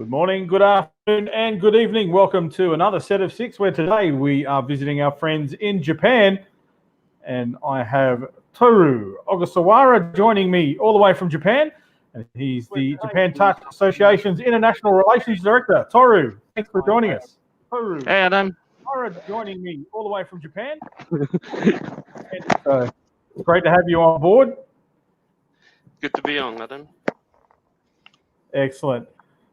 Good morning, good afternoon, and good evening. Welcome to another set of six, where today we are visiting our friends in Japan. And I have Tohru Ogasawara joining me all the way from Japan. And he's the Japan Touch Association's International Relations Director. Tohru, thanks for joining us. Tohru, Hey, Adam. Ogasawara joining me all the way from Japan. And, great to have you on board. Good to be on, Adam. Excellent.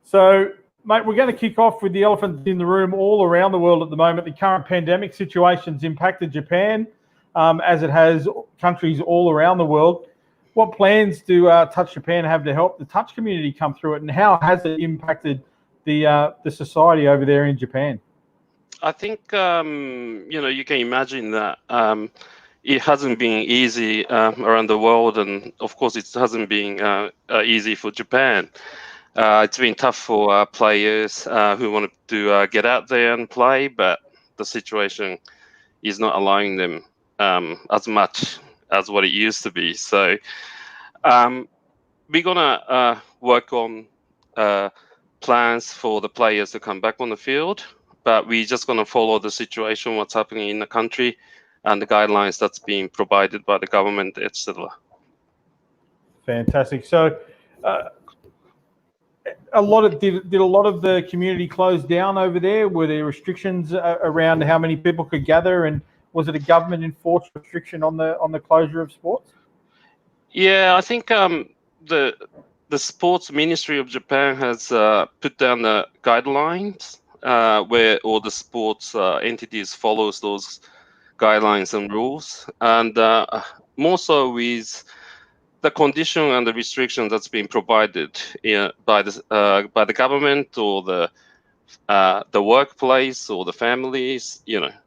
So, mate, we're going to kick off with the elephant in the room all around the world at the moment. The current pandemic situation's impacted Japan, as it has countries all around the world. What plans do Touch Japan have to help the touch community come through it, and how has it impacted the society over there in Japan? I think you can imagine that it hasn't been easy around the world, and of course, it hasn't been easy for Japan. It's been tough for players who want to get out there and play, but the situation is not allowing them as much as what it used to be. So we're gonna work on plans for the players to come back on the field, but we're just gonna follow the situation, what's happening in the country, and the guidelines that's being provided by the government, etc. Fantastic. So. Did a lot of the community close down over there? Were there restrictions around how many people could gather, and was it a government enforced restriction on the closure of sports? Yeah, I think the Sports Ministry of Japan has put down the guidelines where all the sports entities follows those guidelines and rules, and more so with the condition and the restriction that's been provided by the government or the workplace or the families,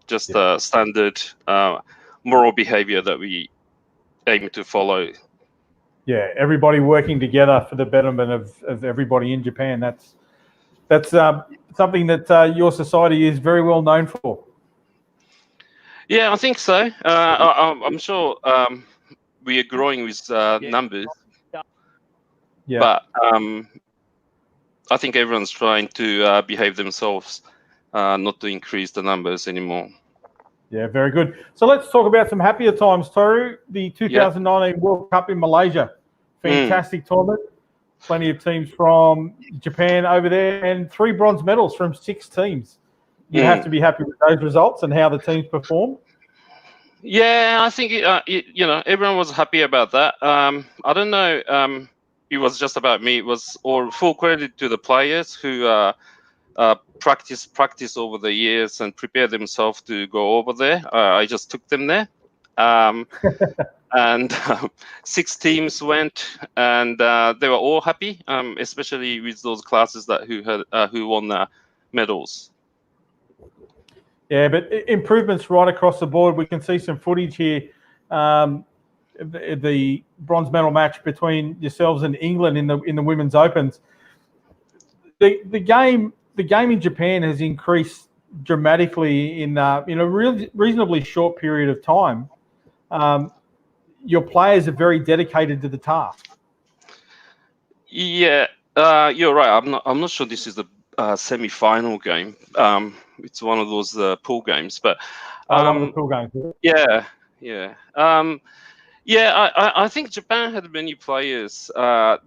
just standard moral behavior that we aim to follow. Yeah, everybody working together for the betterment of everybody in Japan. That's something that your society is very well known for. Yeah, I think so. I'm sure we are growing with numbers, yeah. But I think everyone's trying to behave themselves, not to increase the numbers anymore. Yeah, very good. So let's talk about some happier times, Tohru. The 2019 World Cup in Malaysia. Fantastic tournament. Plenty of teams from Japan over there, and 3 bronze medals from 6 teams. You have to be happy with those results and how the teams performed. Yeah, I think everyone was happy about that. I don't know. It was just about me. It was all full credit to the players who practice over the years and prepare themselves to go over there. I just took them there, and 6 teams went, and they were all happy, especially with those classes who won the medals. Yeah, but improvements right across the board. We can see some footage here. The bronze medal match between yourselves and England in the women's opens. The game in Japan has increased dramatically in a reasonably short period of time. Your players are very dedicated to the task. Yeah, you're right. I'm not sure this is the semi-final game. It's one of those pool games, but one of the pool games. Yeah. I think Japan had many players.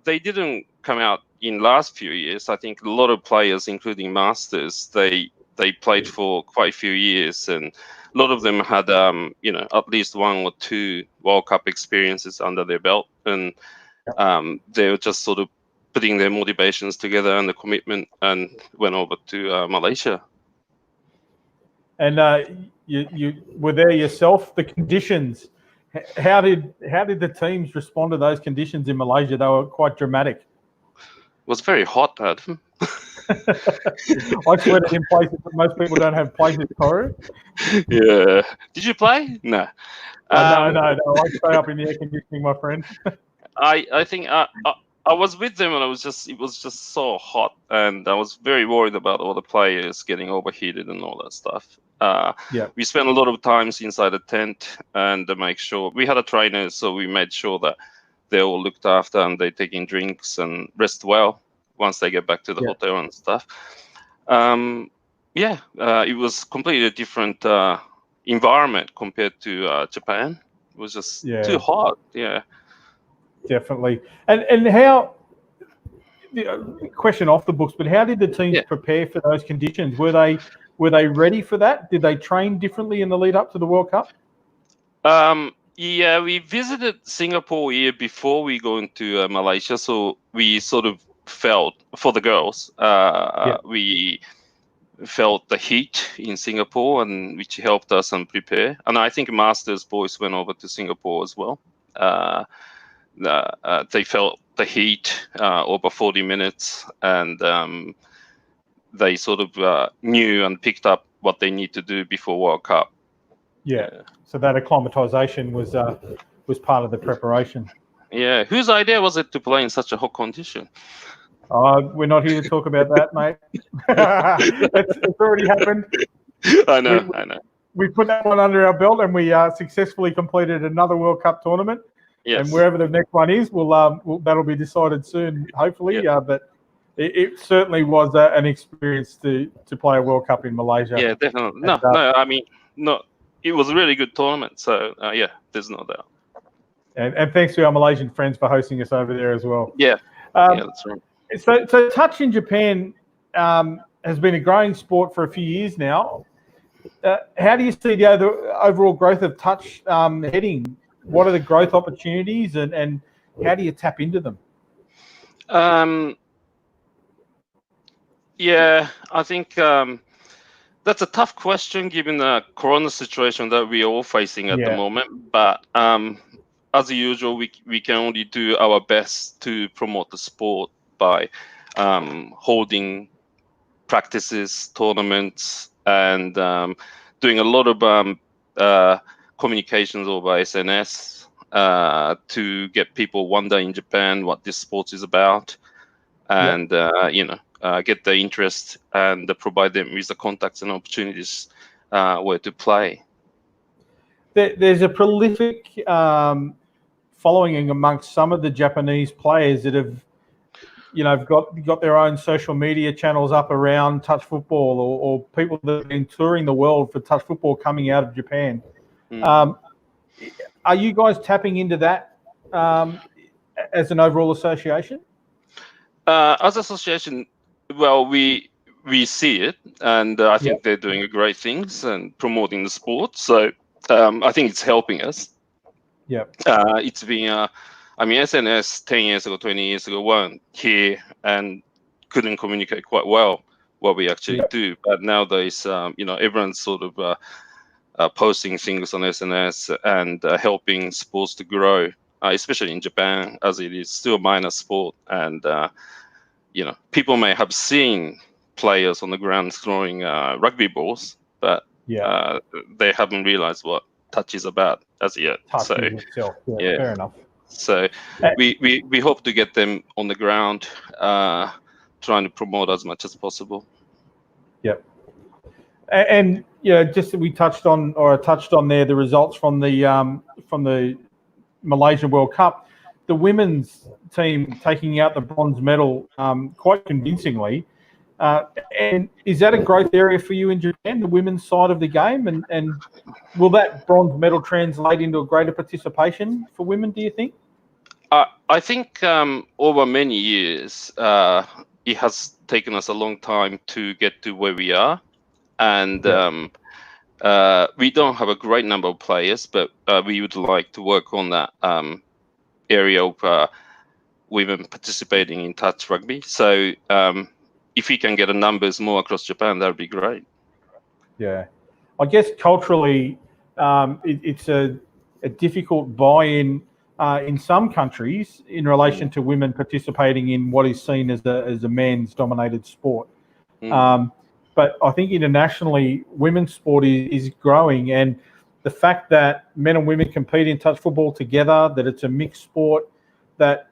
They didn't come out in last few years. I think a lot of players, including masters, they played for quite a few years, and a lot of them had at least 1 or 2 World Cup experiences under their belt, and they were just sort of putting their motivations together and the commitment, and went over to Malaysia. And you were there yourself. The conditions. How did the teams respond to those conditions in Malaysia? They were quite dramatic. It was very hot, Adam. I sweated in places that most people don't have places, Tohru. Yeah. Did you play? No. No. I stay up in the air conditioning, my friend. I think I was with them, and it was just so hot, and I was very worried about all the players getting overheated and all that stuff. We spent a lot of times inside the tent, and to make sure we had a trainer, so we made sure that they're all looked after and they're taking drinks and rest well. once they get back to the hotel and stuff. It was completely different environment compared to Japan. It was just too hot. Yeah, definitely. And how? Question off the books, but how did the teams prepare for those conditions? Were they ready for that? Did they train differently in the lead up to the World Cup? We visited Singapore a year before we go into Malaysia, so we sort of felt for the girls. We felt the heat in Singapore, and which helped us and prepare. And I think Masters boys went over to Singapore as well. They felt the heat over 40 minutes, and they sort of knew and picked up what they need to do before World Cup. So that acclimatization was part of the preparation. Yeah, whose idea was it to play in such a hot condition? We're not here to talk about that, mate. It's already happened. I know. We put that one under our belt, and we successfully completed another World Cup tournament. Yes. And wherever the next one is, that'll be decided soon, hopefully. But it certainly was an experience to play a World Cup in Malaysia. Yeah, definitely. It was a really good tournament. So there's no doubt. And thanks to our Malaysian friends for hosting us over there as well. Yeah, that's right. So touch in Japan has been a growing sport for a few years now. How do you see the overall growth of touch heading? What are the growth opportunities, and how do you tap into them? I think that's a tough question given the corona situation that we are all facing at the moment. But as usual, we can only do our best to promote the sport by holding practices, tournaments, and doing a lot of communications over SNS to get people wonder in Japan what this sport is about, and get the interest and provide them with the contacts and opportunities where to play. There's a prolific following amongst some of the Japanese players that have, got their own social media channels up around touch football, or people that have been touring the world for touch football coming out of Japan. Are you guys tapping into that as an overall association? As an association, well, we see it, and I think they're doing great things and promoting the sport. So I think it's helping us. It's been, SNS 10 years ago, 20 years ago weren't here and couldn't communicate quite well what we actually do. But nowadays, everyone's sort of posting things on SNS and helping sports to grow, especially in Japan, as it is still a minor sport. And, people may have seen players on the ground throwing rugby balls, but they haven't realized what touch is about as yet. Fair enough. So we hope to get them on the ground, trying to promote as much as possible. And just that we touched on there the results from the Malaysia World Cup, the women's team taking out the bronze medal quite convincingly. And is that a growth area for you in Japan, the women's side of the game? And will that bronze medal translate into a greater participation for women, do you think? I think over many years, it has taken us a long time to get to where we are. And we don't have a great number of players, but we would like to work on that area of women participating in touch rugby. So if we can get the numbers more across Japan, that would be great. Yeah. I guess culturally, it's a difficult buy-in in some countries in relation to women participating in what is seen as a man's dominated sport. But I think internationally, women's sport is growing, and the fact that men and women compete in touch football together, that it's a mixed sport, that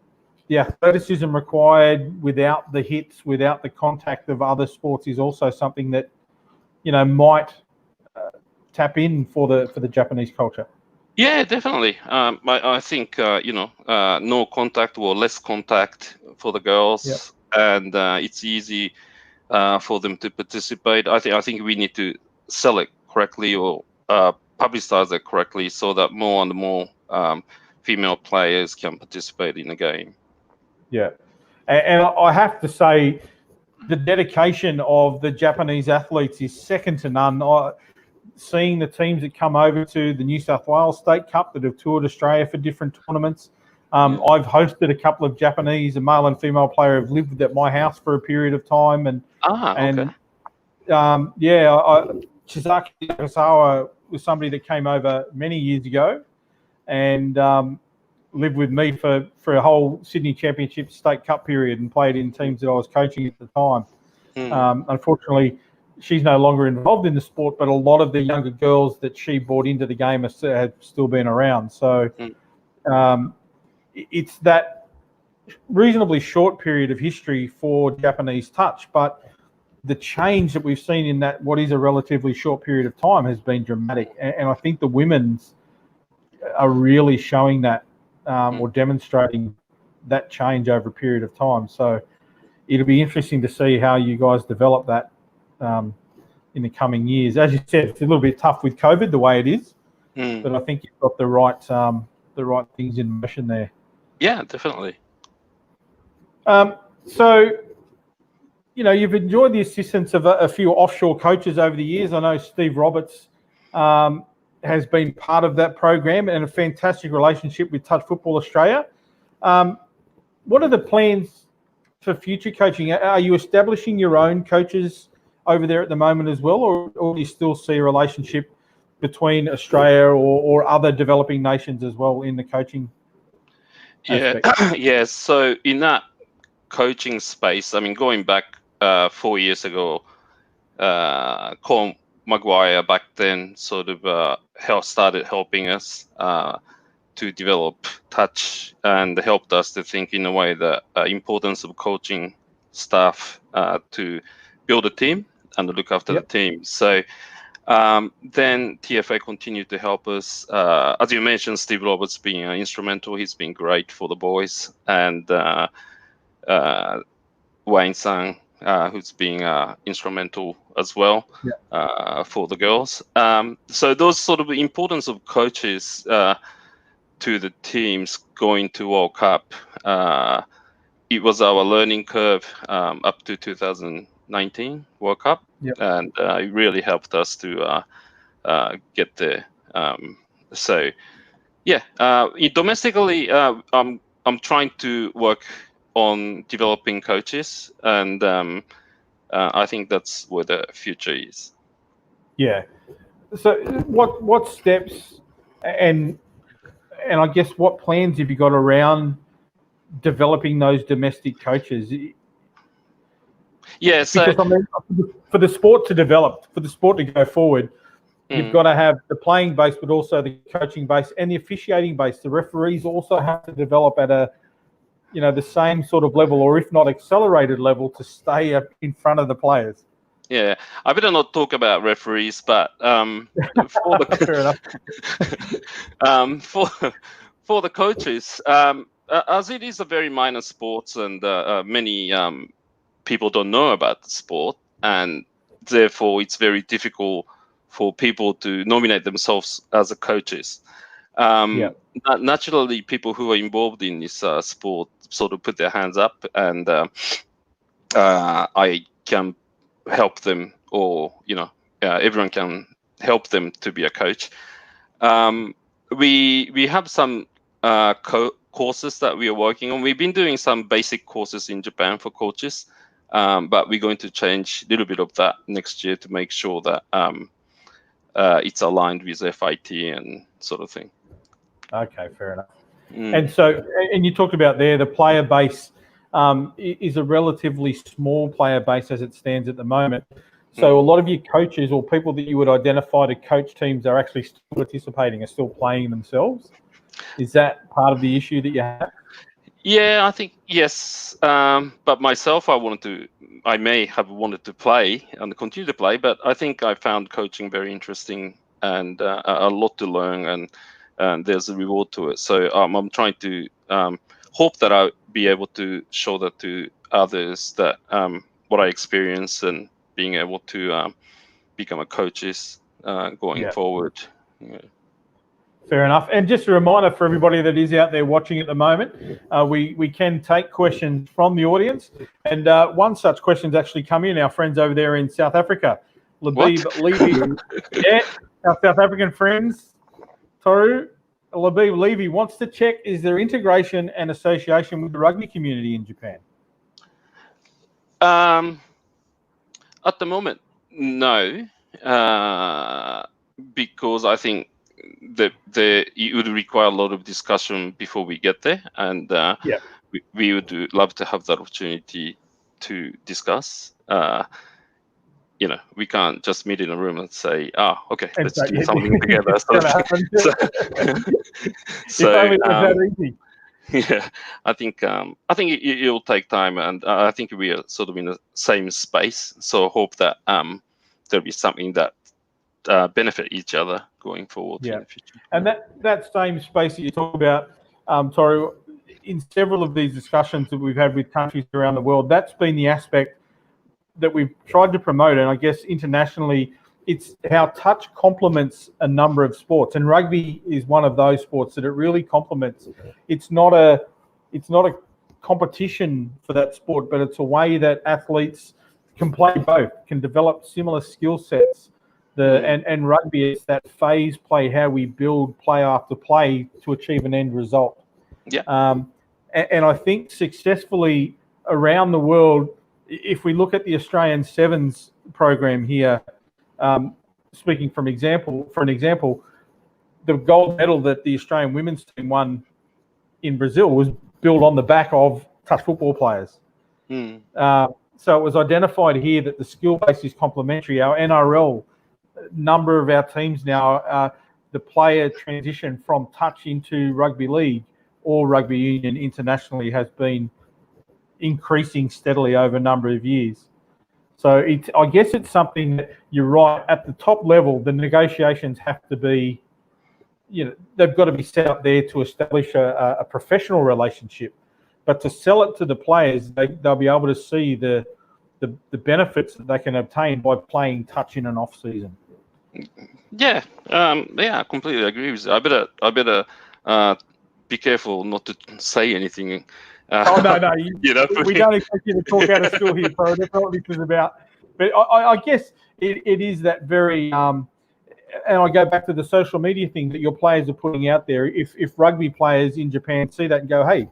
the athleticism required without the hits, without the contact of other sports is also something that, might tap in for the Japanese culture. Yeah, definitely. I think, no contact or less contact for the girls and it's easy for them to participate. I think we need to sell it correctly or publicize it correctly so that more and more female players can participate in the game. Yeah, and I have to say, the dedication of the Japanese athletes is second to none. Seeing the teams that come over to the New South Wales State Cup that have toured Australia for different tournaments. I've hosted a couple of Japanese, a male and female player, have lived at my house for a period of time, Chizaki Ogasawara was somebody that came over many years ago and lived with me for a whole Sydney Championship State Cup period and played in teams that I was coaching at the time. Unfortunately, she's no longer involved in the sport, but a lot of the younger girls that she brought into the game have still been around. So it's that reasonably short period of history for Japanese touch, but the change that we've seen in that what is a relatively short period of time has been dramatic. And I think the women's are really showing that or demonstrating that change over a period of time. So it'll be interesting to see how you guys develop that in the coming years. As you said, it's a little bit tough with COVID the way it is, but I think you've got the right things in motion there. Yeah, definitely. So, you've enjoyed the assistance of a few offshore coaches over the years. I know Steve Roberts has been part of that program and a fantastic relationship with Touch Football Australia. What are the plans for future coaching? Are you establishing your own coaches over there at the moment as well, or do you still see a relationship between Australia or other developing nations as well in the coaching aspect? Yeah. So in that coaching space, I mean, going back 4 years ago, Colin Maguire back then sort of started helping us to develop touch and helped us to think in a way the importance of coaching staff to build a team and look after the team. So then TFA continued to help us. As you mentioned, Steve Roberts being instrumental. He's been great for the boys, and Wayne Sang, who's being instrumental as well for the girls. So those sort of importance of coaches to the teams going to World Cup, it was our learning curve up to 2019 World Cup, and it really helped us to get there. Domestically, I'm trying to work on developing coaches, and I think that's where the future is. Yeah. So what steps and I guess what plans have you got around developing those domestic coaches? Yeah, so because I mean, for the sport to develop, for the sport to go forward, you've got to have the playing base, but also the coaching base and the officiating base. The referees also have to develop at the same sort of level, or if not accelerated level, to stay up in front of the players. Yeah, I better not talk about referees, but for the for the coaches, as it is a very minor sport, and many people don't know about the sport, and therefore it's very difficult for people to nominate themselves as a coaches. Naturally, people who are involved in this sport sort of put their hands up, and I can help them, or everyone can help them to be a coach. We have some courses that we are working on. We've been doing some basic courses in Japan for coaches, but we're going to change a little bit of that next year to make sure that it's aligned with FIT and sort of thing. Okay, fair enough. And you talked about there the player base is a relatively small player base as it stands at the moment. So a lot of your coaches or people that you would identify to coach teams are actually still participating, are still playing themselves. Is that part of the issue that you have? Yeah, I think yes. But myself, I may have wanted to play and continue to play, but I think I found coaching very interesting and a lot to learn, and there's a reward to it. So I'm trying to hope that I'll be able to show that to others that what I experienced and being able to become a coaches going forward. Yeah. Fair enough. And just a reminder for everybody that is out there watching at the moment, we can take questions from the audience. And one such question's actually come in, our friends over there in South Africa. Labib Levy. Our South African friends, Tohru. Labib Levy wants to check, is there integration and association with the rugby community in Japan? At the moment, no. Because I think that it would require a lot of discussion before we get there, and we would love to have that opportunity to discuss. We can't just meet in a room and say, okay, let's do something together. Yeah, I think it will take time, and I think we are sort of in the same space. So I hope that there'll be something that benefit each other going forward in the future. And that same space that you talk about, Tohru, in several of these discussions that we've had with countries around the world, that's been the aspect that we've tried to promote. And I guess internationally, it's how touch complements a number of sports, and rugby is one of those sports that it really complements. It's not a competition for that sport, but it's a way that athletes can play both, can develop similar skill sets. And rugby is that phase play, how we build play after play to achieve an end result. Yeah. And I think successfully around the world, if we look at the Australian Sevens program here, speaking for an example, the gold medal that the Australian women's team won in Brazil was built on the back of touch football players. So it was identified here that the skill base is complementary. Our NRL, number of our teams now, the player transition from touch into rugby league or rugby union internationally has been increasing steadily over a number of years. So I guess it's something that you're right, at the top level, the negotiations have to be, they've got to be set up there to establish a professional relationship. But to sell it to the players, they'll be able to see the benefits that they can obtain by playing touch in an off season. Yeah, I completely agree with you. I better be careful not to say anything. No. We don't expect you to talk out of school here, Tohru. That's not what this is about. But I guess it is that very, and I go back to the social media thing that your players are putting out there. If rugby players in Japan see that and go, hey,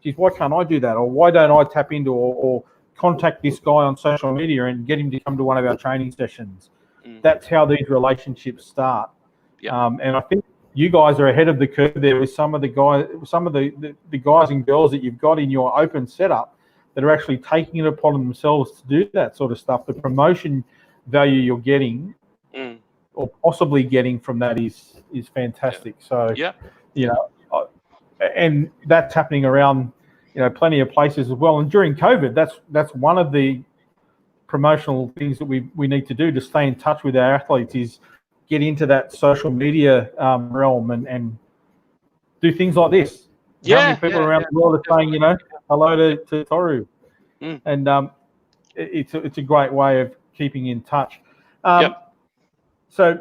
geez, why can't I do that? Or why don't I tap into or contact this guy on social media and get him to come to one of our training sessions? That's how these relationships start. Yeah. And I think you guys are ahead of the curve there with some of the guys and girls that you've got in your open setup that are actually taking it upon themselves to do that sort of stuff. The promotion value you're getting or possibly getting from that is fantastic. So, and that's happening around, plenty of places as well. And during COVID, that's one of the promotional things that we need to do to stay in touch with our athletes is get into that social media realm and do things like this. How many people around the world are saying, hello to Tohru? And it's a great way of keeping in touch. So,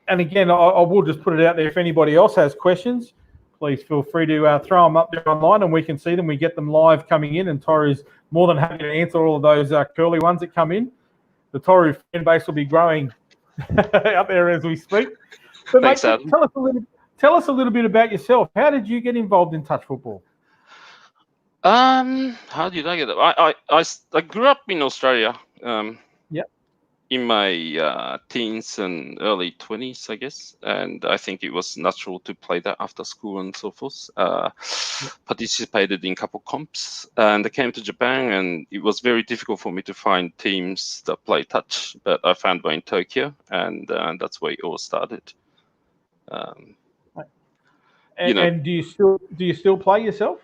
and again, I will just put it out there. If anybody else has questions, please feel free to throw them up there online and we can see them. We get them live coming in, and Tohru's more than happy to answer all of those curly ones that come in. The Tohru fan base will be growing out there as we speak. But thanks, mate, tell us a little bit about yourself. How did you get involved in touch football? How did I get it? I grew up in Australia. In my teens and early 20s, I guess, and I think it was natural to play that after school and so forth. Participated in a couple comps, and I came to Japan, and it was very difficult for me to find teams that play touch, but I found one in Tokyo, and that's where it all started. And do you still play yourself?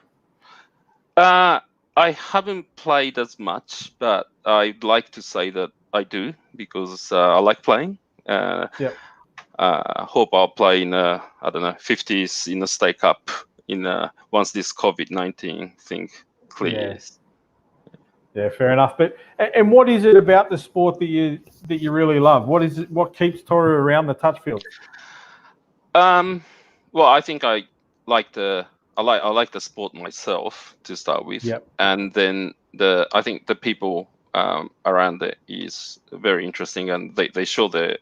I haven't played as much, but I'd like to say that I do because I like playing. Hope I'll play in 50s in the State Cup once this COVID-19 thing clears. Yeah, fair enough. But and what is it about the sport that you really love? What is it? What keeps Tohru around the touch field? Well, I think I like the sport myself to start with, Yep. and then I think the people around it is very interesting, and they show their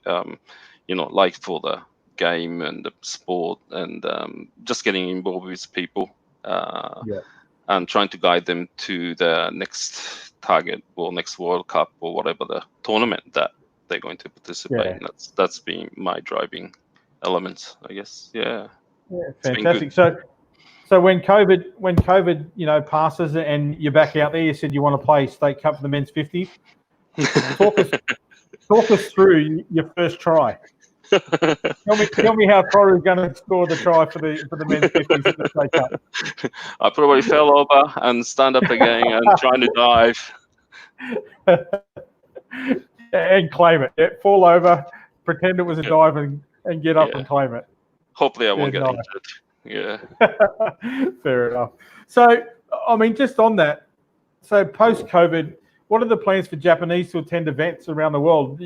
like for the game and the sport, and just getting involved with people, Yeah. and trying to guide them to the next target or next World Cup or whatever the tournament that they're going to participate in. That's been my driving elements, I guess. Yeah. Yeah, It's been fantastic. good. So when COVID passes and you're back out there, you said you want to play State Cup for the men's 50s. Talk us through your first try. Tell me how Tohru is going to score the try for the men's 50s at the State Cup. I probably fell over and stand up again and trying to dive. And claim it. Yeah, fall over, pretend it was a dive and get up and claim it. Hopefully I won't get injured. Yeah. Fair enough. So, I mean, just on that, so post-COVID, what are the plans for Japanese to attend events around the world?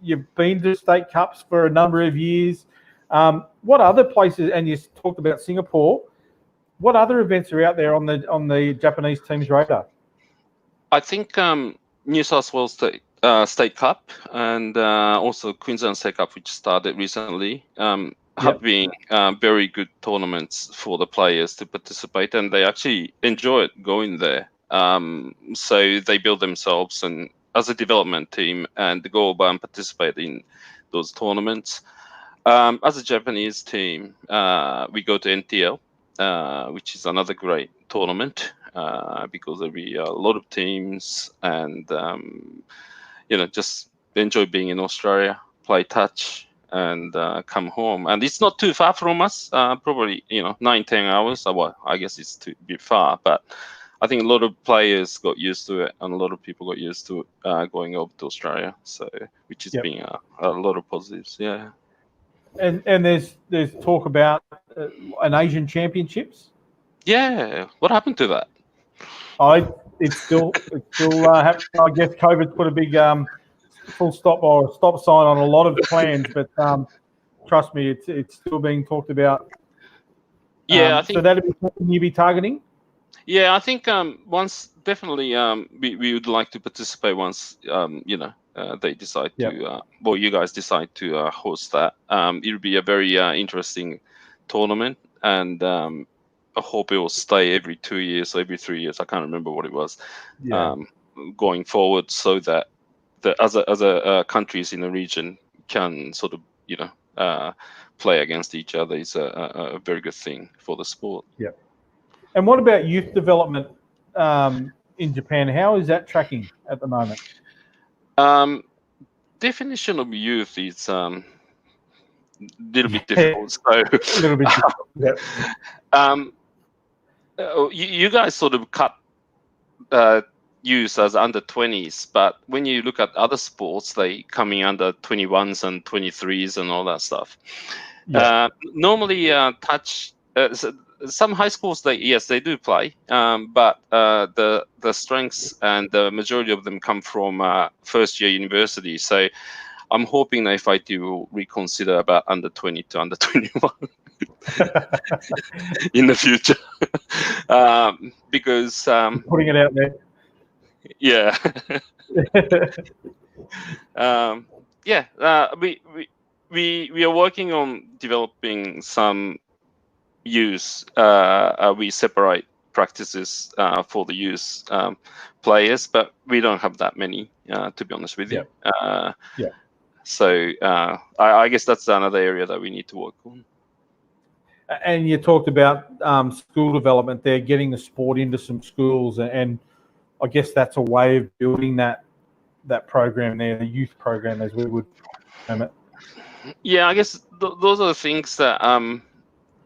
You've been to state cups for a number of years. What other places, and you talked about Singapore, what other events are out there on the Japanese team's radar? I think New South Wales State Cup and also Queensland State Cup, which started recently, have been very good tournaments for the players to participate, and they actually enjoy it going there. So they build themselves and as a development team and go over and participate in those tournaments. As a Japanese team, we go to NTL, which is another great tournament because there'll be a lot of teams and just enjoy being in Australia, play touch, and come home. And it's not too far from us, probably 9-10 hours. Well, I guess it's too bit far, but I think a lot of players got used to it, and a lot of people got used to it going over to Australia. So, which has been a lot of positives. Yeah. And there's talk about an Asian Championships. Yeah. What happened to that? It's still happening. I guess COVID's put a big full stop or stop sign on a lot of plans, but trust me, it's still being talked about. Yeah, I think so. That'd be something you'd be targeting. Yeah, I think once definitely we would like to participate once they decide to you guys decide to host that. It'll be a very interesting tournament, and I hope it will stay every 2 years or every 3 years. I can't remember what it was. Going forward, so that the other countries in the region can sort of play against each other is a very good thing for the sport. Yeah. And what about youth development in Japan? How is that tracking at the moment? Definition of youth is a little bit difficult. So, a little bit difficult. You guys sort of cut youth as under 20s, but when you look at other sports, they coming under 21s and 23s and all that stuff. Normally, touch. Some high schools, they do play, but the strengths and the majority of them come from first year university. So I'm hoping that if I do reconsider about under 20 to under 21 in the future, because putting it out there. Yeah. We are working on developing some use. We separate practices for the use players, but we don't have that many, to be honest with you. So I guess that's another area that we need to work on. And you talked about school development there, getting the sport into some schools, and I guess that's a way of building that program there, the youth program, as we would term it. Yeah, I guess those are the things that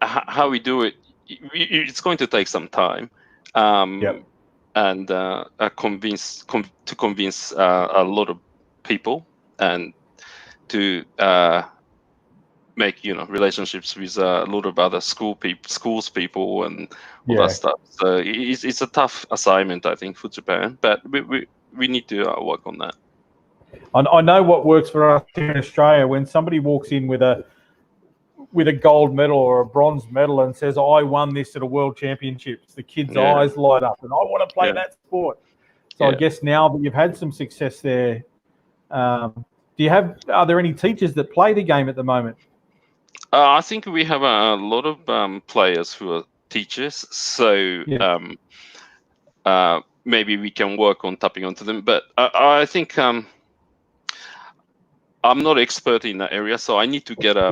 how we do it. It's going to take some time, and convince a lot of people, and to make relationships with a lot of other schools people and all Yeah. that stuff. So it's a tough assignment, I think, for Japan, but we need to work on that. I know what works for us here in Australia. When somebody walks in with a gold medal or a bronze medal and says, "I won this at a world championships," the kids' eyes light up, and I want to play that sport. So I guess now that you've had some success there, are there any teachers that play the game at the moment? I think we have a lot of players who are teachers, so maybe we can work on tapping onto them. But I think I'm not expert in that area, so I need to get a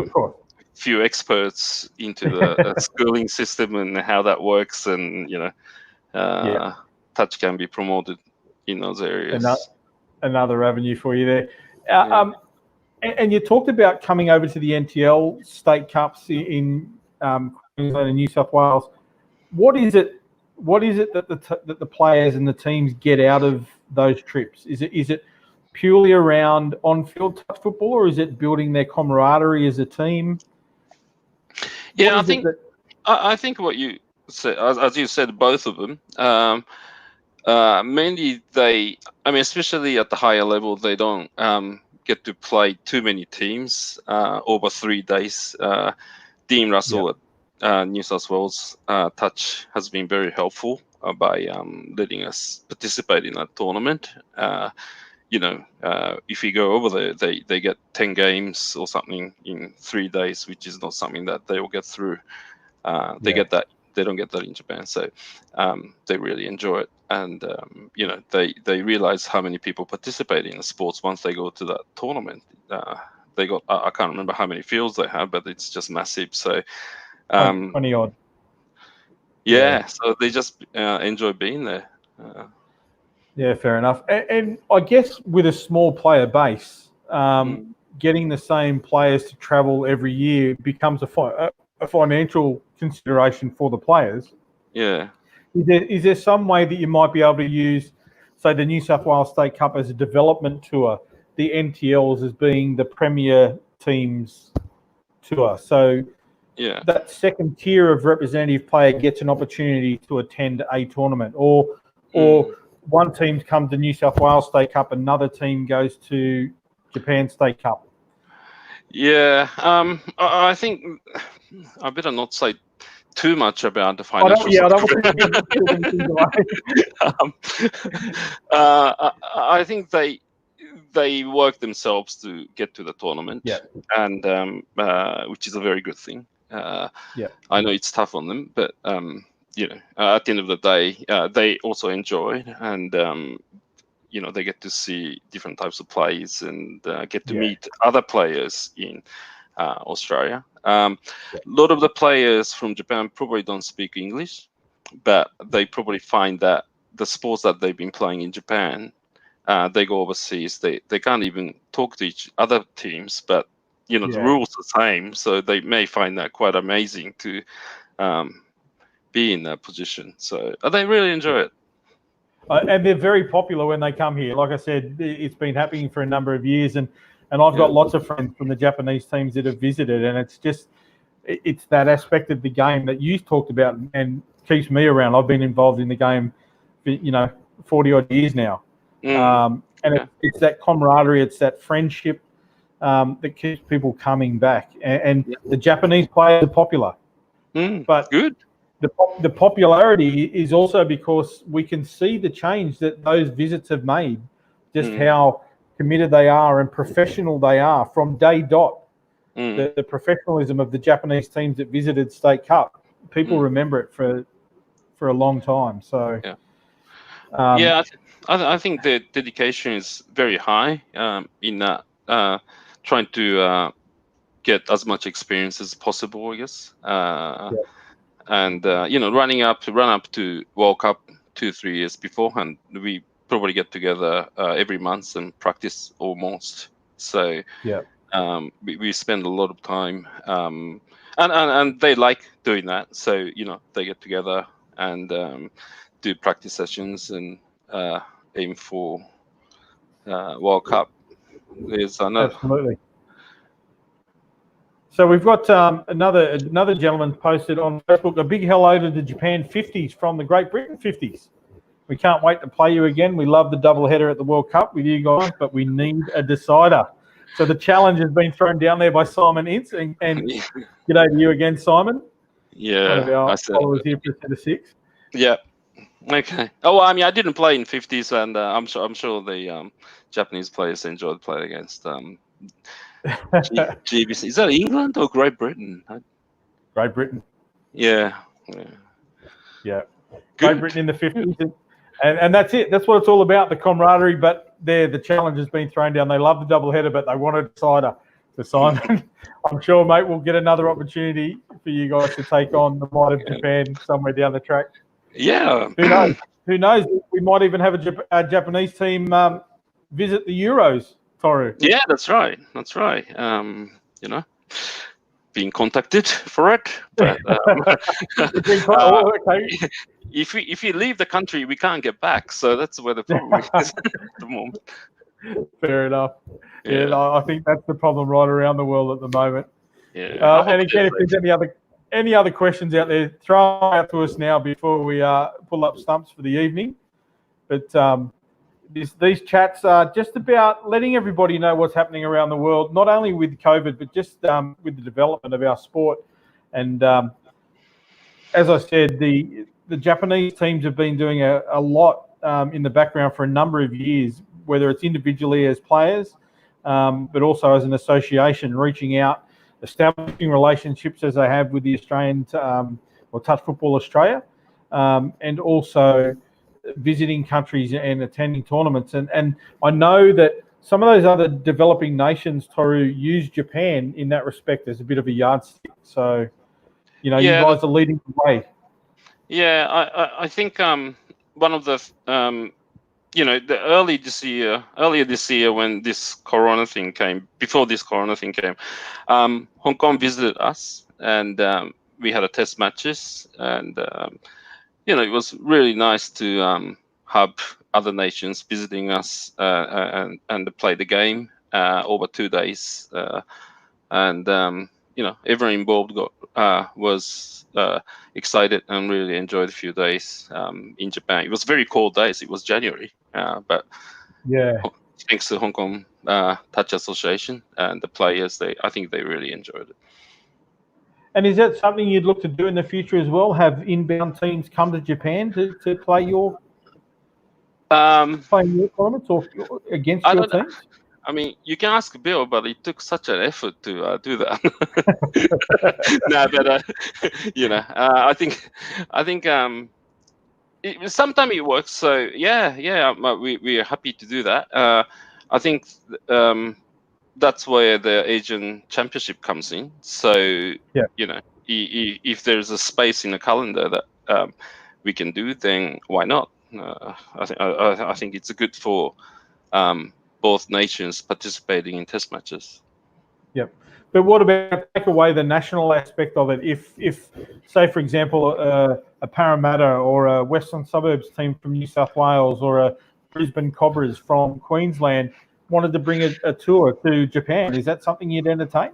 few experts into the schooling system and how that works, and touch can be promoted in those areas. Another avenue for you there. And you talked about coming over to the NTL state cups in Queensland and New South Wales. What is it that the players and the teams get out of those trips? Is it purely around on-field touch football, or is it building their camaraderie as a team? Yeah, I think what you said, as you said, both of them. Mainly especially at the higher level, they don't get to play too many teams over 3 days. Dean Russell at New South Wales Touch has been very helpful by letting us participate in that tournament. If you go over there, they get 10 games or something in 3 days, which is not something that they will get through. They get that. They don't get that in Japan, so they really enjoy it, and they realize how many people participate in the sports once they go to that tournament. They got, I can't remember how many fields they have, but it's just massive. So 20 odd. So they just enjoy being there. Yeah, fair enough. And I guess with a small player base, getting the same players to travel every year becomes a financial consideration for the players. Yeah. Is there some way that you might be able to use, say, the New South Wales State Cup as a development tour, the NTLs as being the premier teams tour? So that second tier of representative player gets an opportunity to attend a tournament, or one team comes to New South Wales State Cup, another team goes to Japan State Cup. Yeah, I think I better not say too much about the financial. I think they work themselves to get to the tournament, and which is a very good thing. I know it's tough on them, but at the end of the day, they also enjoy, and they get to see different types of plays and get to meet other players in Australia. A lot of the players from Japan probably don't speak English, but they probably find that the sports that they've been playing in Japan, they go overseas, they can't even talk to each other teams, but the rules are the same, so they may find that quite amazing to be in that position. So they really enjoy it. And they're very popular when they come here. Like I said, it's been happening for a number of years, and I've got lots of friends from the Japanese teams that have visited, and it's that aspect of the game that you talked about and keeps me around. I've been involved in the game for 40 odd years now, it's that camaraderie, it's that friendship that keeps people coming back. And the Japanese players are popular, but good. The popularity is also because we can see the change that those visits have made, just how committed they are and professional they are from day dot. The professionalism of the Japanese teams that visited State Cup, people remember it for a long time. So I think the dedication is very high in trying to get as much experience as possible, I guess. And run up to World Cup 2-3 years beforehand, we probably get together every month and practice almost. So we spend a lot of time, and they like doing that. So they get together and do practice sessions and aim for World Cup. There's another. Absolutely. So we've got another gentleman posted on Facebook, a big hello to the Japan 50s from the Great Britain 50s. We can't wait to play you again. We love the doubleheader at the World Cup with you guys, but we need a decider. So the challenge has been thrown down there by Simon Ince, and g'day to you again, Simon. Yeah, one of our followers here for the 6. Yeah. Okay. Oh, I mean, I didn't play in 50s, and I'm sure the Japanese players enjoyed playing against GBC. Is that England or Great Britain? Great Britain. Yeah. Great Britain in the 50s. And that's it. That's what it's all about, the camaraderie. But the challenge has been thrown down. They love the doubleheader, but they want a decider. So, Simon, I'm sure, mate, we'll get another opportunity for you guys to take on the might of Japan somewhere down the track. Yeah. Who knows? We might even have a Japanese team visit the Euros, Tohru. Yeah, that's right. Being contacted for it. But, okay. If we leave the country, we can't get back. So that's where the problem is at the moment. Fair enough. Yeah, I think that's the problem right around the world at the moment. Yeah. And again, if there's any other questions out there, throw them out to us now before we pull up stumps for the evening. But these chats are just about letting everybody know what's happening around the world, not only with COVID, but just with the development of our sport. And as I said, the Japanese teams have been doing a lot in the background for a number of years, whether it's individually as players, but also as an association, reaching out, establishing relationships as they have with the Australian or Touch Football Australia, and also visiting countries and attending tournaments. And I know that some of those other developing nations, Tohru, use Japan in that respect as a bit of a yardstick. So, you guys are leading the way. Yeah, I think one of the earlier this year when this corona thing came, Hong Kong visited us, and we had a test matches, and it was really nice to have other nations visiting us and play the game over 2 days, and everyone involved was excited and really enjoyed a few days in Japan. It was very cold days. It was January, but thanks to Hong Kong Touch Association and the players, I think they really enjoyed it. And is that something you'd look to do in the future as well? Have inbound teams come to Japan to play your tournaments or against your teams? I mean, you can ask Bill, but it took such an effort to do that. I think sometimes it works. So we are happy to do that. I think that's where the Asian Championship comes in. So if there's a space in the calendar that we can do, then why not? I think it's good for both nations participating in test matches. Yep. But what about take away the national aspect of it? If say, for example, a Parramatta or a Western Suburbs team from New South Wales or a Brisbane Cobras from Queensland wanted to bring a tour to Japan, is that something you'd entertain?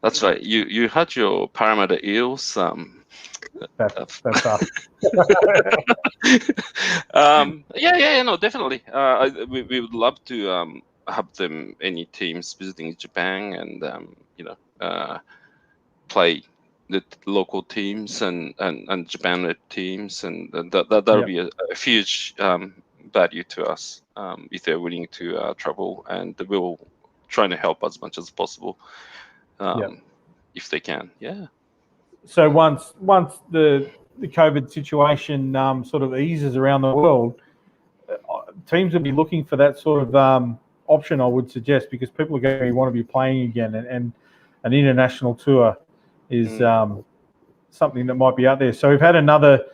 That's right. You had your Parramatta Eels. That's us. No, definitely. We would love to have them, any teams visiting Japan, and play the local teams and Japan teams, and that'll be a huge value to us if they're willing to travel, and we'll try to help as much as possible if they can. Yeah. So once the COVID situation sort of eases around the world, teams will be looking for that sort of option, I would suggest, because people are going to want to be playing again, and an international tour is something that might be out there. So we've had another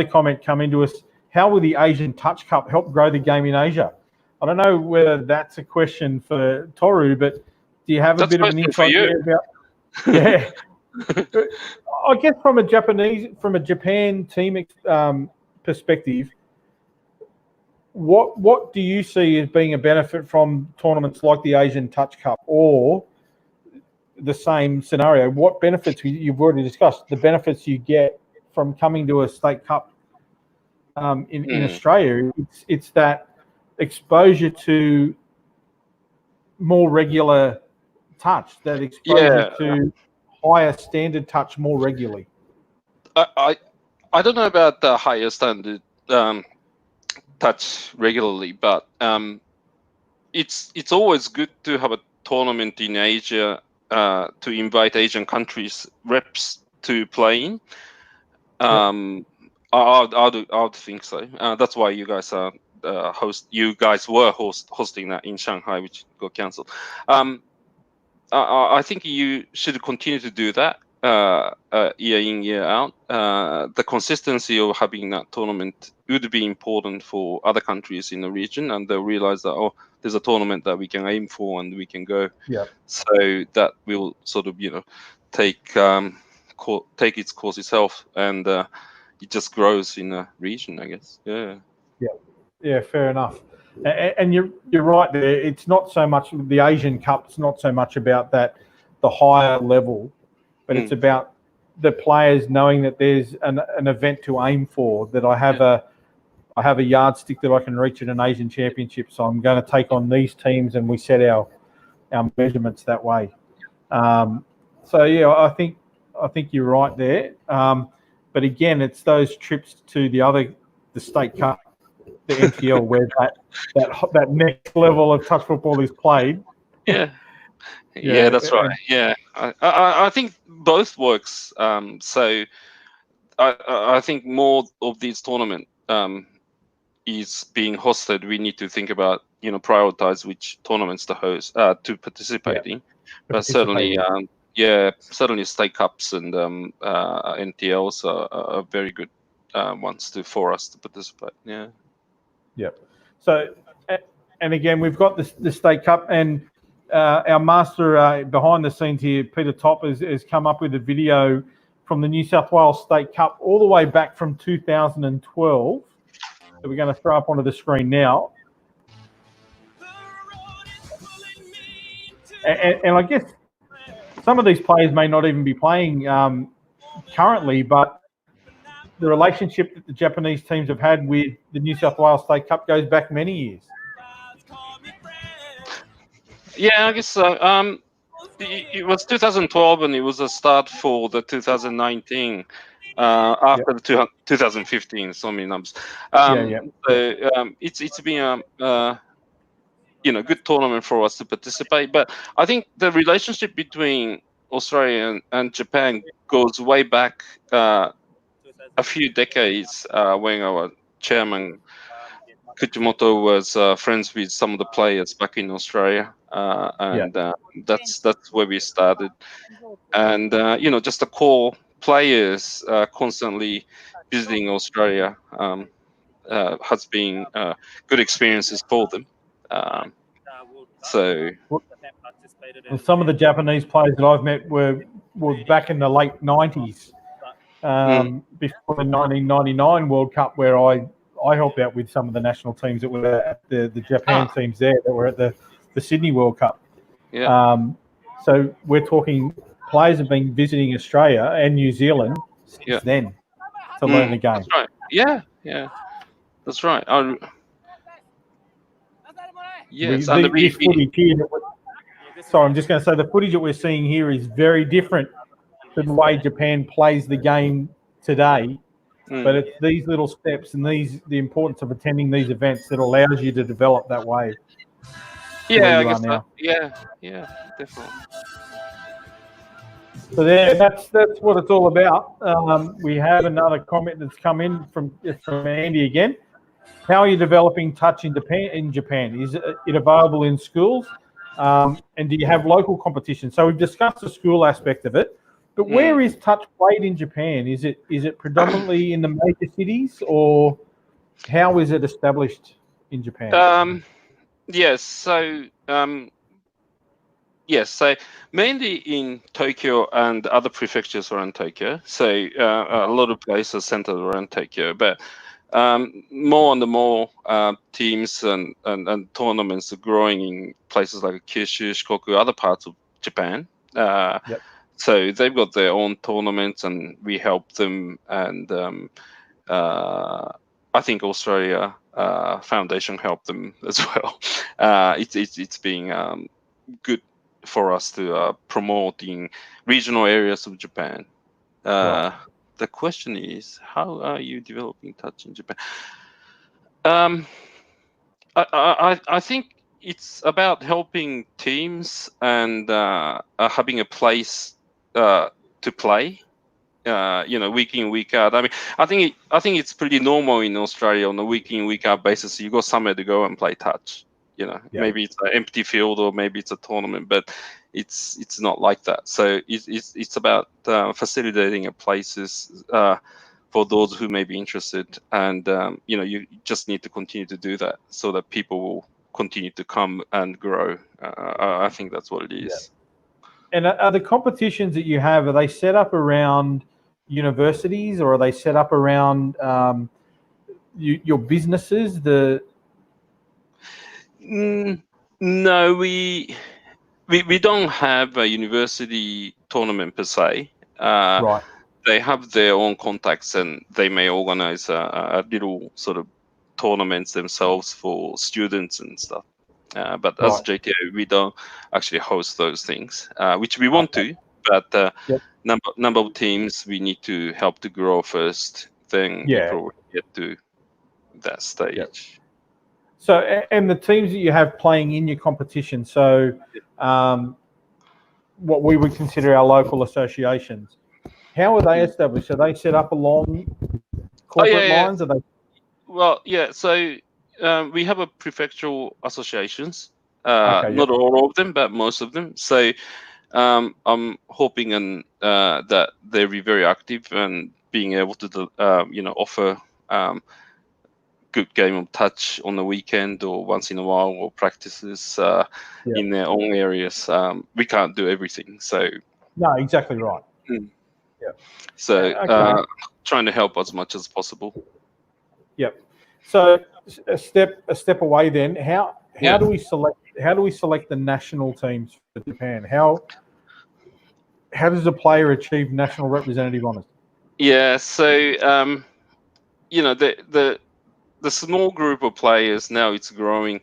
comment come into us. How will the Asian Touch Cup help grow the game in Asia? I don't know whether that's a question for Tohru, but do you have a bit of an insight there about? Yeah. I guess from a Japan team perspective, what do you see as being a benefit from tournaments like the Asian Touch Cup, or the same scenario. What benefits you've already discussed? The benefits you get from coming to a state cup in Australia. It's that exposure to more regular touch, that exposure to higher standard touch more regularly. I don't know about the higher standard touch regularly, but it's always good to have a tournament in Asia to invite Asian countries reps to play in. I would think so. That's why you guys are hosting that in Shanghai, which got cancelled. I think you should continue to do that year in, year out. The consistency of having that tournament would be important for other countries in the region, and they'll realize that there's a tournament that we can aim for and we can go. Yeah. So that will sort of take its course itself, and it just grows in the region, I guess. Yeah, fair enough. And you're right there. It's not so much the Asian Cup. It's not so much about the higher level, but it's about the players knowing that there's an event to aim for. That I have a yardstick that I can reach at an Asian Championship. So I'm going to take on these teams, and we set our measurements that way. So yeah, I think you're right there. But again, it's those trips to the state cup, the NTL, where that next level of touch football is played. Yeah, that's right. Yeah, I think both works. So I think more of these tournament is being hosted. We need to think about prioritize which tournaments to host to participate in. But certainly, certainly state cups and NTLs are very good ones for us to participate. Yeah. Yep. So, and again, we've got the state cup, and our master behind the scenes here, Peter Top, has come up with a video from the New South Wales State Cup all the way back from 2012 that we're going to throw up onto the screen now. And I guess some of these players may not even be playing currently, but the relationship that the Japanese teams have had with the New South Wales State Cup goes back many years. Yeah, I guess so. It was 2012, and it was a start for the 2019 after the 2015. So many numbers. So, it's been a good tournament for us to participate. But I think the relationship between Australia and Japan goes way back a few decades when our chairman Kujimoto was friends with some of the players back in Australia, and that's where we started. And just the core players constantly visiting Australia has been good experiences for them. So, and some of the Japanese players that I've met were back in the late 90s, before the 1999 World Cup, where I helped out with some of the national teams that were at the Japan teams there that were at the Sydney World Cup. Yeah. So we're talking players have been visiting Australia and New Zealand since then to learn the game. That's right. Yeah. That's right. This footage here. Sorry, I'm just going to say the footage that we're seeing here is very different to the way Japan plays the game today. But it's these little steps and the importance of attending these events that allows you to develop that way. Yeah, I guess so. Yeah, definitely. So that's what it's all about. We have another comment that's come in from Andy again. How are you developing touch in Japan? Is it available in schools? And do you have local competition? So we've discussed the school aspect of it, but where is touch played in Japan? Is it predominantly in the major cities, or how is it established in Japan? Yes. So mainly in Tokyo and other prefectures around Tokyo. So a lot of places centered around Tokyo, but more and more teams and tournaments are growing in places like Kyushu, Shikoku, other parts of Japan. Yep. So they've got their own tournaments, and we help them. And I think Australia Foundation helped them as well. It's being good for us to promote in regional areas of Japan. Right. The question is, how are you developing touch in Japan? I think it's about helping teams and having a place to play. Week in, week out. I mean, I think it's pretty normal in Australia on a week in, week out basis. You got somewhere to go and play touch. Yep. Maybe it's an empty field or maybe it's a tournament, but it's not like that. So it's about facilitating a places for those who may be interested, and you just need to continue to do that so that people will continue to come and grow. I think that's what it is. And are the competitions that you have, are they set up around universities, or are they set up around your businesses? No, we don't have a university tournament per se. Right. They have their own contacts, and they may organize a little sort of tournaments themselves for students and stuff. But as Right. JTA, we don't actually host those things, which we want to. But Yep. number of teams we need to help to grow first. Then we probably get to that stage. Yep. So, and the teams that you have playing in your competition, so what we would consider our local associations, how are they established? Are they set up along corporate lines? Are they? Well, yeah. So we have a prefectural associations. Not all of them, but most of them. So I'm hoping and that they'll be very active and being able to offer good game of touch on the weekend or once in a while, or practices in their own areas. We can't do everything, so no, exactly right. Yeah. So trying to help as much as possible. Yep. So a step away then. How do we select the national teams for Japan? How does a player achieve national representative honors? Yeah. So the small group of players now, it's growing.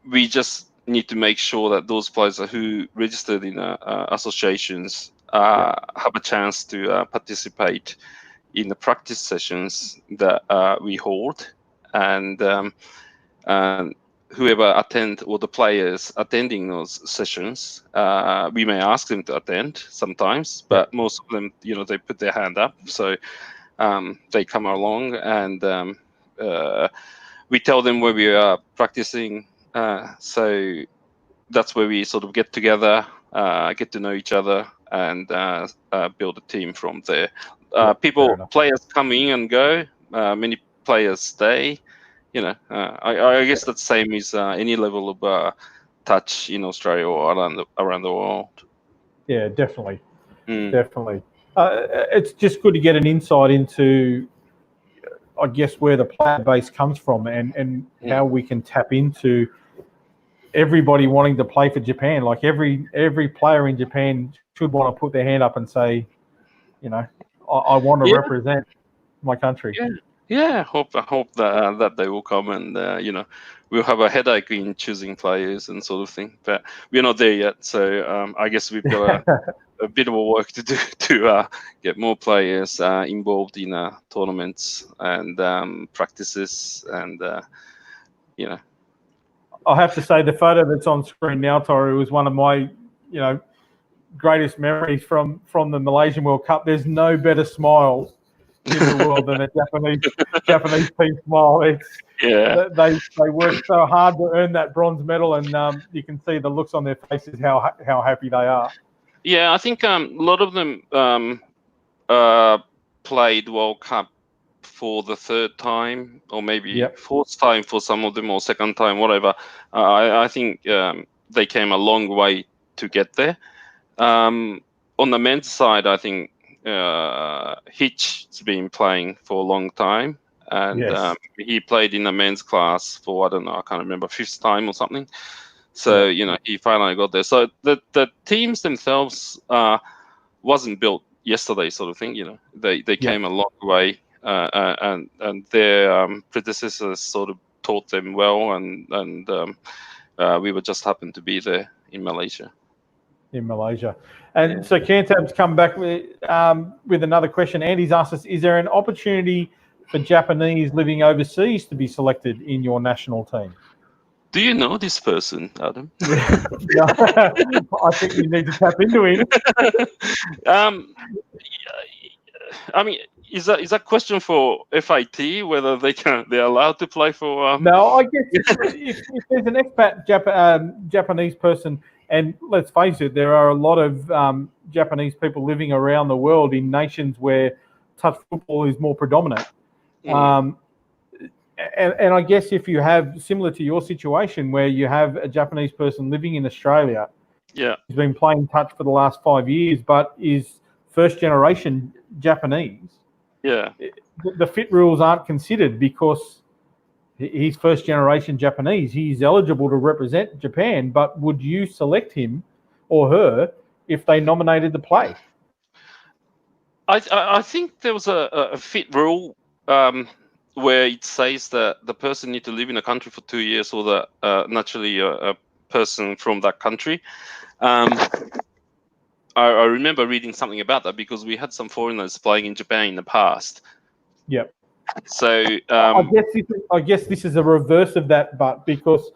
We just need to make sure that those players who registered in associations have a chance to participate in the practice sessions that we hold, and whoever attend, or the players attending those sessions, we may ask them to attend sometimes, but most of them, they put their hand up, so they come along, and we tell them where we are practicing. So that's where we sort of get together, get to know each other, and build a team from there. Players come in and go. Many players stay. I guess that's the same as any level of touch in Australia or around the world. Yeah, definitely. Definitely. It's just good to get an insight into, I guess, where the player base comes from, and how we can tap into everybody wanting to play for Japan. Like every player in Japan should want to put their hand up and say, I want to represent my country. Yeah, I hope that they will come, and we'll have a headache in choosing players and sort of thing. But we're not there yet, so I guess we've got a bit of a work to do to get more players involved in tournaments and practices, and I have to say, the photo that's on screen now, Tohru, was one of my greatest memories from the Malaysian World Cup. There's no better smile in the world than a Japanese team smile. They worked so hard to earn that bronze medal, and you can see the looks on their faces how happy they are. Yeah, I think a lot of them played World Cup for the third time, or maybe fourth time for some of them, or second time, whatever. I think they came a long way to get there. On the men's side, I think Hitch's been playing for a long time, and he played in the men's class for, I don't know, I can't remember, fifth time or something. So he finally got there. So the teams themselves wasn't built yesterday, sort of thing. They came a long way, and their predecessors sort of taught them well, and we were just happened to be there in Malaysia. And so Cantab's come back with another question. Andy's asked us, is there an opportunity for Japanese living overseas to be selected in your national team? Do you know this person, Adam? No, I think you need to tap into him. I mean, is that question for FIT whether they're allowed to play for? No, I guess if there's an expat Japanese person, and let's face it, there are a lot of Japanese people living around the world in nations where touch football is more predominant. And I guess if you have, similar to your situation, where you have a Japanese person living in Australia, who's been playing touch for the last 5 years, but is first generation Japanese, the fit rules aren't considered because he's first generation Japanese. He's eligible to represent Japan, but would you select him or her if they nominated to play? I think there was a fit rule where it says that the person need to live in a country for 2 years, or that naturally a person from that country. I remember reading something about that because we had some foreigners playing in Japan in the past. Yep. So I guess this is a reverse of that, but because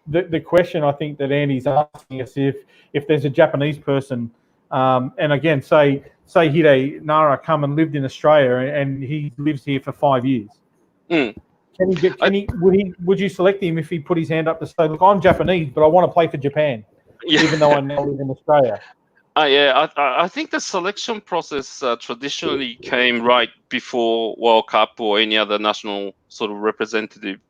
the question I think that Andy's asking us, if there's a Japanese person, and again, say Hide Nara come and lived in Australia and he lives here for 5 years. Would you select him if he put his hand up to say, look, I'm Japanese, but I want to play for Japan, even though I now live in Australia? I think the selection process traditionally came right before World Cup or any other national sort of representative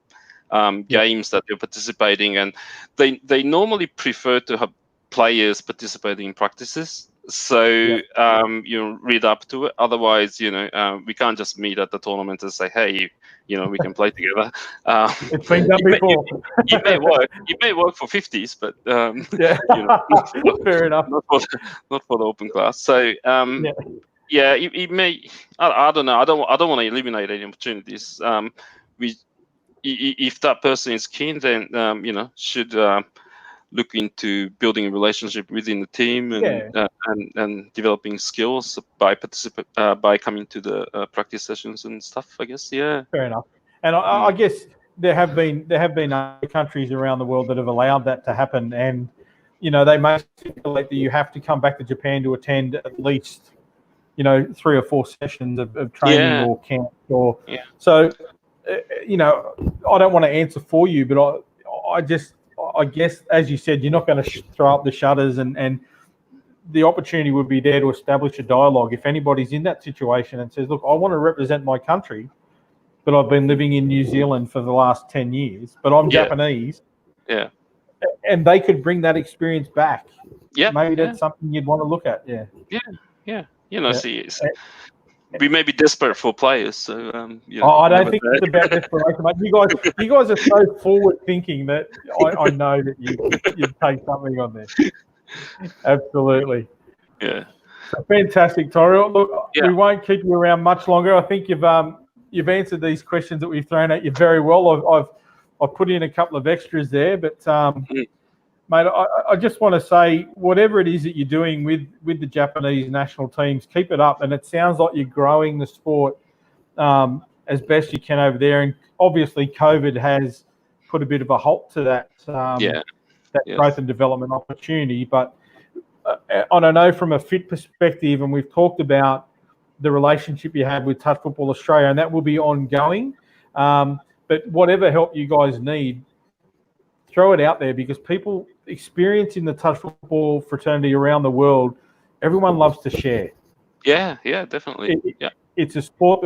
games that you're participating, and they normally prefer to have players participating in practices. So you read up to it. Otherwise, we can't just meet at the tournament and say, hey, we can play together. It's been done before. It may work for 50s, but fair enough. Not for the open class. So it may. I don't know. I don't want to eliminate any opportunities. If that person is keen, then should look into building a relationship within the team and developing skills by coming to the practice sessions and stuff. I guess. Yeah. Fair enough. And I guess there have been other countries around the world that have allowed that to happen, and they may stipulate that you have to come back to Japan to attend at least 3 or 4 sessions of training or camp or so. I don't want to answer for you, but I guess, as you said, you're not going to throw up the shutters, and the opportunity would be there to establish a dialogue. If anybody's in that situation and says, look, I want to represent my country, but I've been living in New Zealand for the last 10 years, but I'm Japanese. Yeah. And they could bring that experience back. Yeah. Maybe that's something you'd want to look at. Yeah. See, we may be desperate for players, so I don't think it's about desperation, mate. You guys are so forward thinking that I know that you'd take something on there. Absolutely. Yeah. Fantastic, Tohru. Look, we won't keep you around much longer. I think you've answered these questions that we've thrown at you very well. I've put in a couple of extras there, but mate, I just want to say, whatever it is that you're doing with the Japanese national teams, keep it up. And it sounds like you're growing the sport as best you can over there. And obviously, COVID has put a bit of a halt to that growth and development opportunity. But I don't know, from a fit perspective, and we've talked about the relationship you have with Touch Football Australia, and that will be ongoing. But whatever help you guys need, throw it out there, because people experiencing the touch football fraternity around the world, everyone loves to share. Yeah, definitely. It's a sport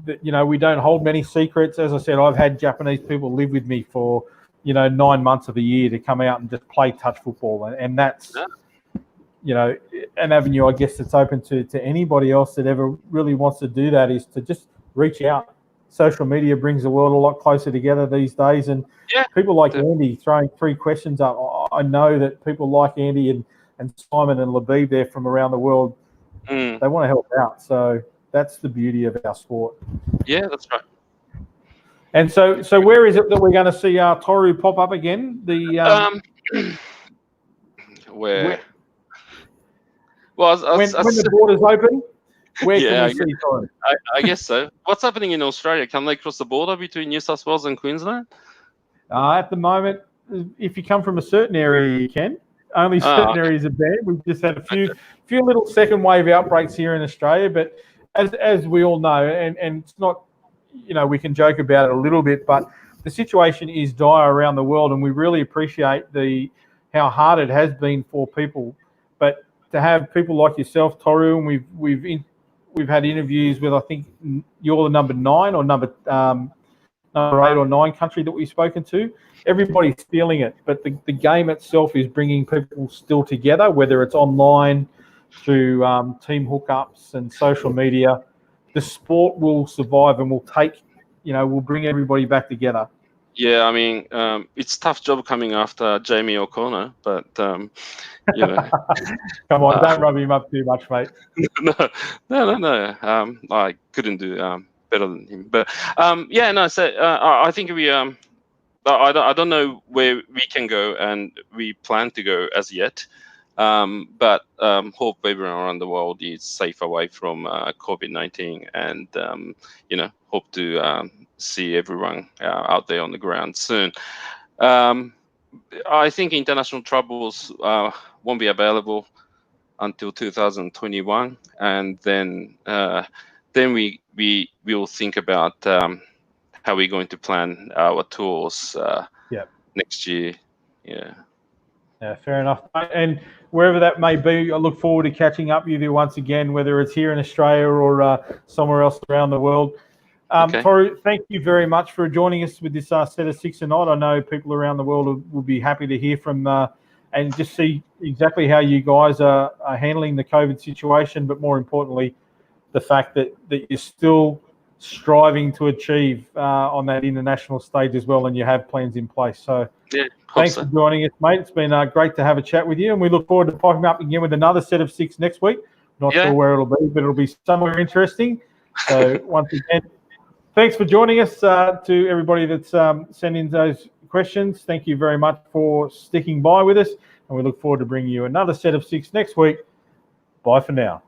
that we don't hold many secrets. As I said, I've had Japanese people live with me for 9 months of the year to come out and just play touch football, and that's an avenue, I guess, that's open to anybody else that ever really wants to do that, is to just reach out. Social media brings the world a lot closer together these days, and people like Andy throwing 3 questions up, I know that people like Andy and Simon and Labib there from around the world, they want to help out. So that's the beauty of our sport. Yeah, that's right. And so where is it that we're going to see Tohru pop up again? Where? Well, when the borders open, where can we see Tohru? I guess so. What's happening in Australia? Can they cross the border between New South Wales and Queensland? At the moment, if you come from a certain area, you can. Only certain areas are banned. We've just had a few little second wave outbreaks here in Australia, but as we all know, and it's not, we can joke about it a little bit, but the situation is dire around the world, and we really appreciate how hard it has been for people. But to have people like yourself, Tohru, and we've had interviews with, I think you're the number 9 or number 8 or 9 country that we've spoken to. Everybody's feeling it, but the game itself is bringing people still together, whether it's online, through team hookups and social media. The sport will survive and we'll bring everybody back together. Yeah, I mean, it's a tough job coming after Jamie O'Connor, but Come on, don't rub him up too much, mate. No. I couldn't do better than him, but So I think we I don't know where we can go, and we plan to go as yet. But hope everyone around the world is safe away from COVID-19, and hope to see everyone out there on the ground soon. I think international troubles won't be available until 2021, and then we will think about how we're going to plan our tours next year. Yeah, fair enough. And wherever that may be, I look forward to catching up with you once again, whether it's here in Australia or somewhere else around the world. Okay. Tohru, thank you very much for joining us with this set of 6 tonight. I know people around the world will be happy to hear from and just see exactly how you guys are handling the COVID situation, but more importantly, the fact that you're still striving to achieve on that international stage as well, and you have plans in place. So thanks for joining us, mate. It's been great to have a chat with you, and we look forward to popping up again with another set of 6 next week. Not sure where it'll be, but it'll be somewhere interesting. So once again, thanks for joining us. To everybody that's sent in those questions, thank you very much for sticking by with us, and we look forward to bringing you another set of 6 next week. Bye for now.